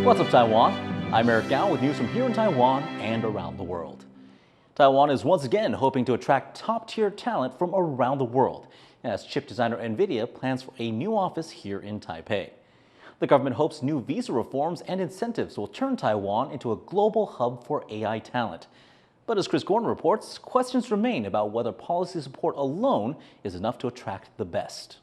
What's up, Taiwan? I'm Eric Gao with news from here in Taiwan and around the world. Taiwan is once again hoping to attract top-tier talent from around the world as chip designer NVIDIA plans for a new office here in Taipei. The government hopes new visa reforms and incentives will turn Taiwan into a global hub for AI talent. But as Chris Gordon reports, questions remain about whether policy support alone is enough to attract the best.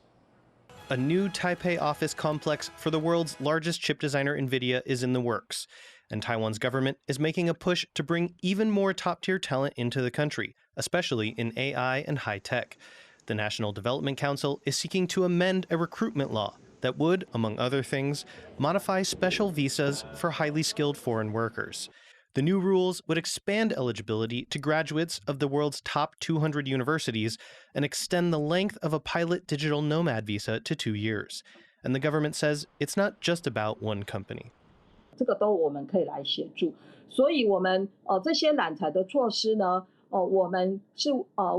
A new Taipei office complex for the world's largest chip designer NVIDIA is in the works, and Taiwan's government is making a push to bring even more top-tier talent into the country, especially in AI and high-tech. The National Development Council is seeking to amend a recruitment law that would, among other things, modify special visas for highly skilled foreign workers. The new rules would expand eligibility to graduates of the world's top 200 universities and extend the length of a pilot digital nomad visa to 2 years. And the government says it's not just about one company. 这个都我们可以来协助，所以我们这些揽才的措施呢，我们是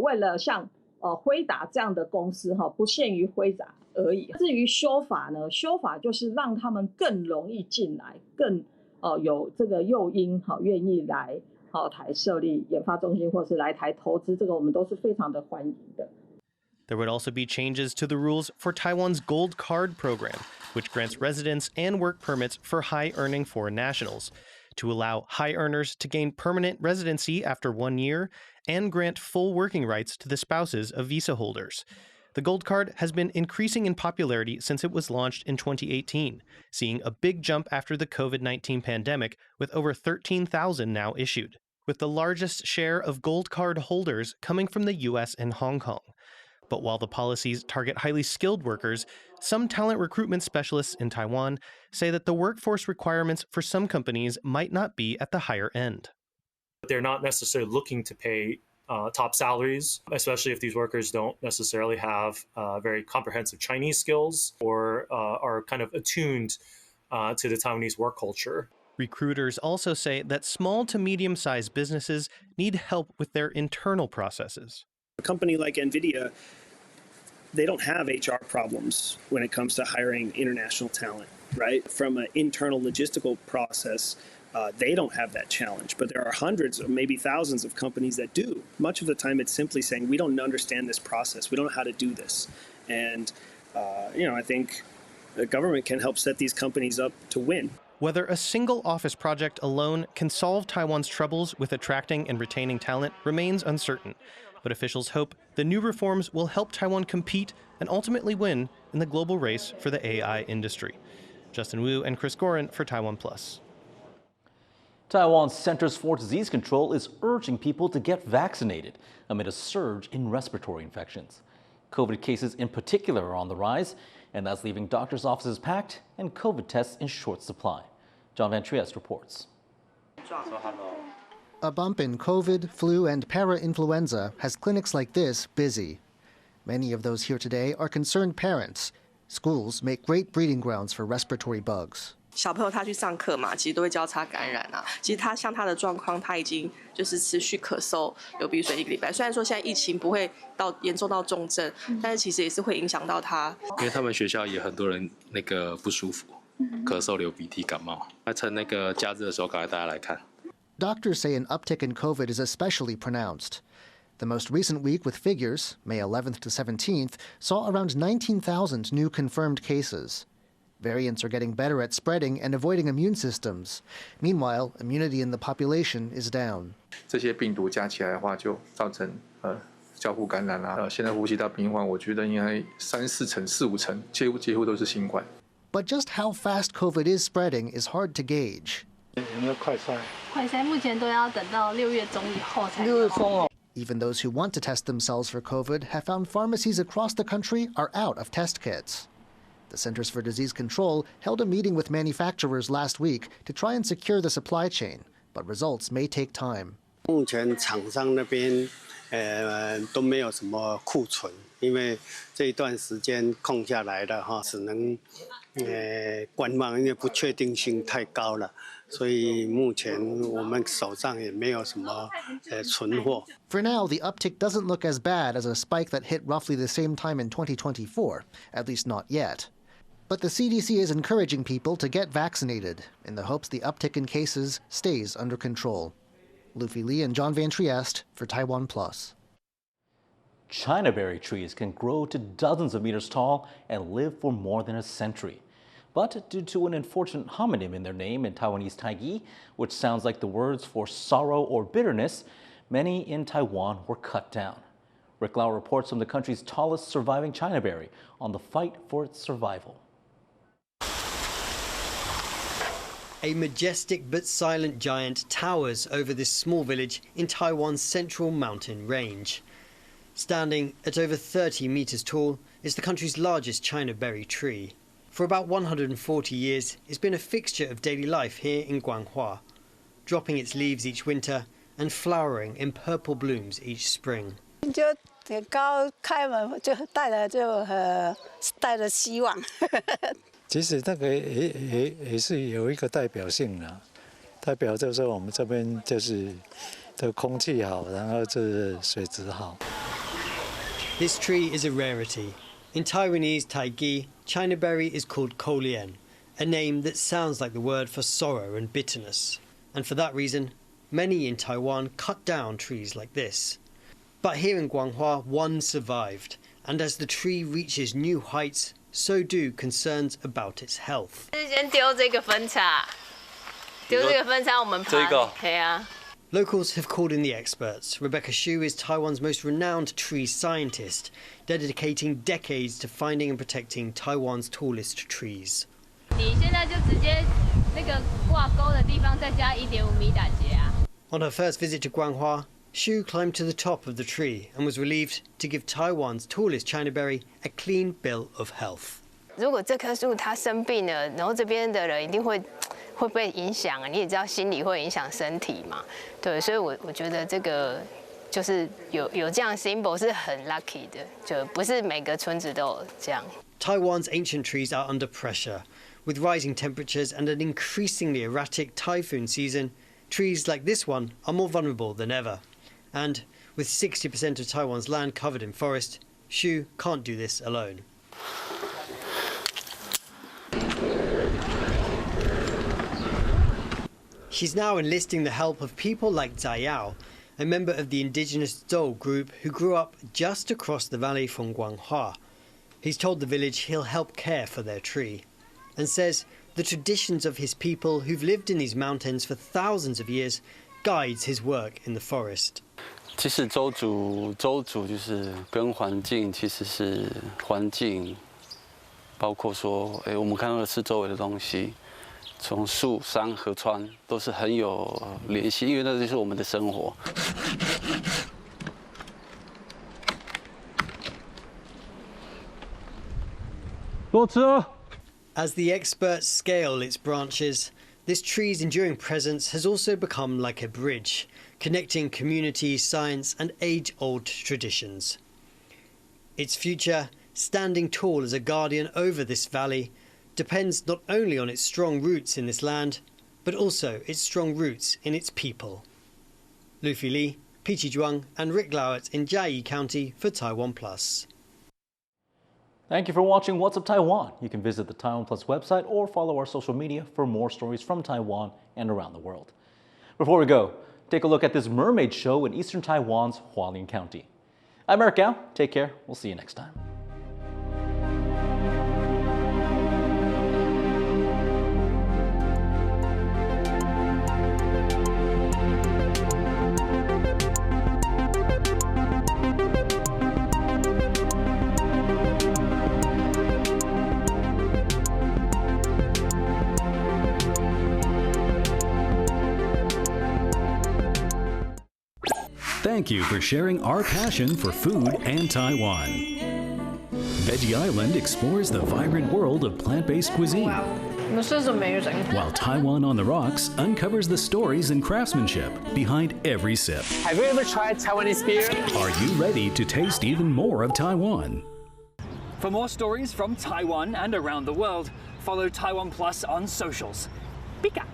为了像辉达这样的公司不限于辉达而已。至于修法呢，修法就是让他们更容易进来，更有这个诱因愿意来台设立研发中心或是来台投资，这个我们都是非常的欢迎的。 There would also be changes to the rules for Taiwan's Gold Card program, which grants residence and work permits for high-earning foreign nationals, to allow high earners to gain permanent residency after 1 year and grant full working rights to the spouses of visa holders. The Gold Card has been increasing in popularity since it was launched in 2018, seeing a big jump after the COVID-19 pandemic, with over 13,000 now issued, with the largest share of Gold Card holders coming from the US and Hong Kong. But while the policies target highly skilled workers, some talent recruitment specialists in Taiwan say that the workforce requirements for some companies might not be at the higher end. They're not necessarily looking to pay top salaries, especially if these workers don't necessarily have very comprehensive Chinese skills or are kind of attuned to the Taiwanese work culture. Recruiters also say that small to medium-sized businesses need help with their internal processes. A company like NVIDIA, they don't have HR problems when it comes to hiring international talent, right? From an internal logistical process, they don't have that challenge, but there are hundreds or maybe thousands of companies that do. Much of the time it's simply saying, we don't understand this process. We don't know how to do this. And, I think the government can help set these companies up to win. Whether a single office project alone can solve Taiwan's troubles with attracting and retaining talent remains uncertain. But officials hope the new reforms will help Taiwan compete and ultimately win in the global race for the AI industry. Justin Wu and Chris Gorin for TaiwanPlus. Taiwan's Centers for Disease Control is urging people to get vaccinated amid a surge in respiratory infections. COVID cases in particular are on the rise, and that's leaving doctors' offices packed and COVID tests in short supply. John Van Trieste reports. A bump in COVID, flu, and para-influenza has clinics like this busy. Many of those here today are concerned parents. Schools make great breeding grounds for respiratory bugs. 小朋友他去上课嘛，其实都会交叉感染啊。其实他像他的状况，他已经就是持续咳嗽、流鼻水1个礼拜。虽然说现在疫情不会到严重到重症，但是其实也是会影响到他。因为他们学校也很多人那个不舒服，咳嗽、流鼻涕、感冒。那趁那个假日的时候，赶快大家来看。 Doctors say an uptick in COVID is especially pronounced. The most recent week with figures, May 11th to 17th, saw around 19,000 new confirmed cases. Variants are getting better at spreading and avoiding immune systems. Meanwhile, immunity in the population is down. 这些病毒加起来的话，就造成交互感染啦。现在呼吸道病患，我觉得应该3、4成、4、5成，几乎都是新冠。But just how fast COVID is spreading is hard to gauge. 有没有快筛？快筛目前都要等到6月中以后才有。6月中哦。 Even those who want to test themselves for COVID have found pharmacies across the country are out of test kits. The Centers for Disease Control held a meeting with manufacturers last week to try and secure the supply chain, but results may take time. 目前厂商那边都没有什么库存，因为这一段时间空下来了哈，只能观望，因为不确定性太高了，所以目前我们手上也没有什么存货。For now, the uptick doesn't look as bad as a spike that hit roughly the same time in 2024, at least not yet. But the CDC is encouraging people to get vaccinated in the hopes the uptick in cases stays under control. Luffy Lee and John Van Trieste for TaiwanPlus. Chinaberry trees can grow to dozens of meters tall and live for more than a century. But due to an unfortunate homonym in their name in Taiwanese Taigi, which sounds like the words for sorrow or bitterness, many in Taiwan were cut down. Rick Lau reports from the country's tallest surviving Chinaberry on the fight for its survival. A majestic but silent giant towers over this small village in Taiwan's central mountain range. Standing at over 30 meters tall is the country's largest Chinaberry tree. For about 140 years, it's been a fixture of daily life here in Guanghua, dropping its leaves each winter and flowering in purple blooms each spring. 就高开门就带着希望。其实那个也是有一个代表性的，代表就是我们这边就是的空气好，然后这水质好。This tree is a rarity. In Taiwanese Taigi, Chinaberry is called Kolian, a name that sounds like the word for sorrow and bitterness. And for that reason, many in Taiwan cut down trees like this. But here in Guanghua, one survived, and as the tree reaches new heights, so do concerns about its health. 先丢这个分叉，丢这个分叉，我们爬。对啊。Locals have called in the experts. Rebecca Xu is Taiwan's most renowned tree scientist, dedicating decades to finding and protecting Taiwan's tallest trees. 你现在就直接那个挂钩的地方再加1.5米打结啊。On her first visit to Guanghua, Xu climbed to the top of the tree and was relieved to give Taiwan's tallest Chinaberry a clean bill of health. 如果这棵树它生病了，然后这边的人一定会被影响啊！你也知道，心理会影响身体嘛，对，所以我觉得这个就是有这样 symbol 是很 lucky 的，就不是每个村子都有这样。Taiwan's ancient trees are under pressure. With rising temperatures and an increasingly erratic typhoon season, trees like this one are more vulnerable than ever. And with 60% of Taiwan's land covered in forest, Xu can't do this alone. She's now enlisting the help of people like Zai Yao, a member of the indigenous Zhou group who grew up just across the valley from Guanghua. He's told the village he'll help care for their tree, and says the traditions of his people who've lived in these mountains for thousands of years guides his work in the forest. 其实州主就是跟环境其实是环境，包括说，我们看到的是周围的东西。 从树、山、河川都是很有联系，因为那就是我们的生活。多吃哦。As the experts scale its branches, this tree's enduring presence has also become like a bridge, connecting community, science, and age-old traditions. Its future, standing tall as a guardian over this valley, depends not only on its strong roots in this land, but also its strong roots in its people. Luffy Lee, Peachy Zhuang and Rick Lauert in Jiayi County for TaiwanPlus. Thank you for watching What's Up Taiwan. You can visit the TaiwanPlus website or follow our social media for more stories from Taiwan and around the world. Before we go, take a look at this mermaid show in eastern Taiwan's Hualien County. I'm Eric Gao. Take care. We'll see you next time. Thank you for sharing our passion for food and Taiwan. Veggie Island explores the vibrant world of plant-based cuisine. Wow. This is amazing. While Taiwan on the Rocks uncovers the stories and craftsmanship behind every sip. Have you ever tried Taiwanese beer? Are you ready to taste even more of Taiwan? For more stories from Taiwan and around the world, follow TaiwanPlus on socials. Pika!